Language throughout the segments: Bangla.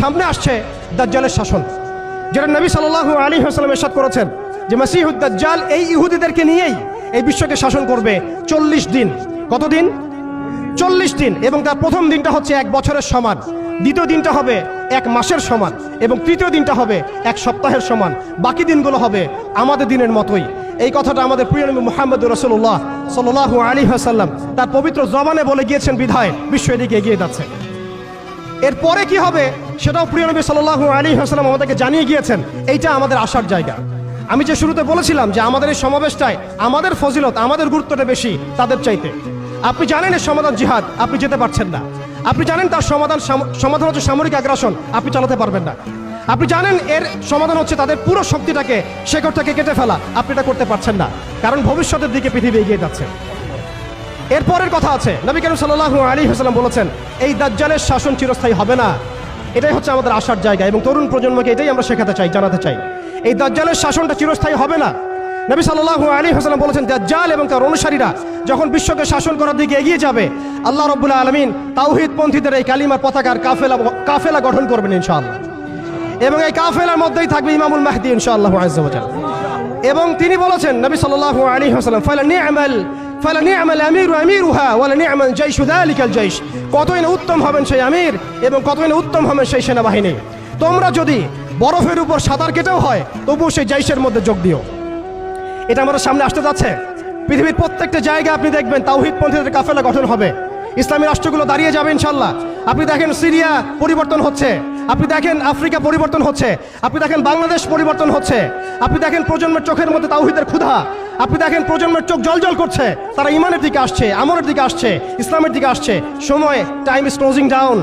সামনে আসছে দাজ্জালের শাসন, যেটা নবী সাল্লাল্লাহু আলাইহি ওয়াসাল্লাম ইরশাদ করেছেন যে মাসিহুদ দাজ্জাল এই ইহুদিদেরকে নিয়েই এই বিশ্বকে শাসন করবে 40 দিন। কতদিন? 40 দিন। এবং তার প্রথম দিনটা হচ্ছে 1 বছরের সমান, দ্বিতীয় দিনটা হবে 1 মাসের সমান, এবং তৃতীয় দিনটা হবে 1 সপ্তাহের সমান। বাকি দিনগুলো হবে আমাদের দিনের মতোই। এই কথাটা আমাদের প্রিয় নবী মুহাম্মদ রাসূলুল্লাহ সাল্লাল্লাহু আলাইহি ওয়াসাল্লাম তার পবিত্র জবানে বলে গিয়েছেন বিধায় বিশ্ব এদিকে এগিয়ে যাচ্ছে। এরপরে কি হবে সেটাও প্রিয় নবী সাল্লাল্লাহু আলাইহি ওয়াসাল্লাম আমাদেরকে জানিয়ে গিয়েছেন। এইটা আমাদের আসার জায়গা। আমি যে শুরুতে বলেছিলাম যে আমাদের এই সমাবেশটায় আমাদের ফজিলত, আমাদের গুরুত্বটা বেশি তাদের চাইতে। আপনি জানেন এর সমাধান জিহাদ, আপনি যেতে পারছেন না। আপনি জানেন তার সমাধান হচ্ছে সামরিক আগ্রাসন, আপনি চালাতে পারবেন না। আপনি জানেন এর সমাধান হচ্ছে তাদের পুরো শক্তিটাকে শেকড় থেকে কেটে ফেলা, আপনি এটা করতে পারছেন না, কারণ ভবিষ্যতের দিকে পৃথিবী এগিয়ে যাচ্ছে। এরপরের কথা আছে, নবী করিম সাল্লাল্লাহু আলাইহি ওয়াসাল্লাম বলেছেন এই দাজ্জালের শাসন চিরস্থায়ী হবে না। এটাই হচ্ছে আমাদের আসার জায়গা, এবং তরুণ প্রজন্মকে এটাই আমরা শেখাতে চাই, জানাতে চাই। এই দাজ্জালের শাসনটা চিরস্থায়ী হবে না। নবী সাল্লাল্লাহু আলাইহি ওয়াসাল্লাম বলেছেন দাজ্জাল এবং তার অনুসারীরা যখন বিশ্বকে শাসন করার দিকে এগিয়ে যাবে, আল্লাহ রাব্বুল আলামিন তাওহীদপন্থীদের এই কালিমার পতাকার কাফেলা গঠন করবেন ইনশাআল্লাহ। এবং এই কাফেলার মধ্যেই থাকবে ইমামুল মাহদী ইনশাআল্লাহু আযজা ওয়া জাল্লা। এবং তিনি বলেছেন নবী সাল্লাল্লাহু আলাইহি ওয়াসাল্লাম ফালানি'মাল আমিরু আমিরুহা ওয়া লানি'মাল জাইশু যালিকাল জাইশ। কতই না উত্তম হবেন সেই আমির এবং কতই না উত্তম হবেন সেই সেনাবাহিনী। তোমরা যদি বরফের উপর সাঁতার কেটেও হয় তবুও সেই জাইশের মধ্যে যোগ দিও। এটা আমাদের সামনে আসতে যাচ্ছে। পৃথিবীর প্রত্যেকটা জায়গায় আপনি দেখবেন তাওহীদপন্থীদের কাফেলা গঠন হবে, ইসলামী রাষ্ট্রগুলো দাঁড়িয়ে যাবে ইনশাআল্লাহ। আপনি দেখেন সিরিয়া পরিবর্তন হচ্ছে, আপনি দেখেন আফ্রিকা পরিবর্তন হচ্ছে, আপনি দেখেন বাংলাদেশ পরিবর্তন হচ্ছে, আপনি দেখেন প্রজন্মের চোখের মধ্যে তাওহীদের ক্ষুধা, আপনি দেখেন প্রজন্মের চোখ জলজল করছে, তারা ইমানের দিকে আসছে, আমলের দিকে আসছে, ইসলামের দিকে আসছে। সময়, time is closing down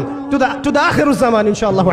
to the আখিরুজ জামান ইনশাআল্লাহ।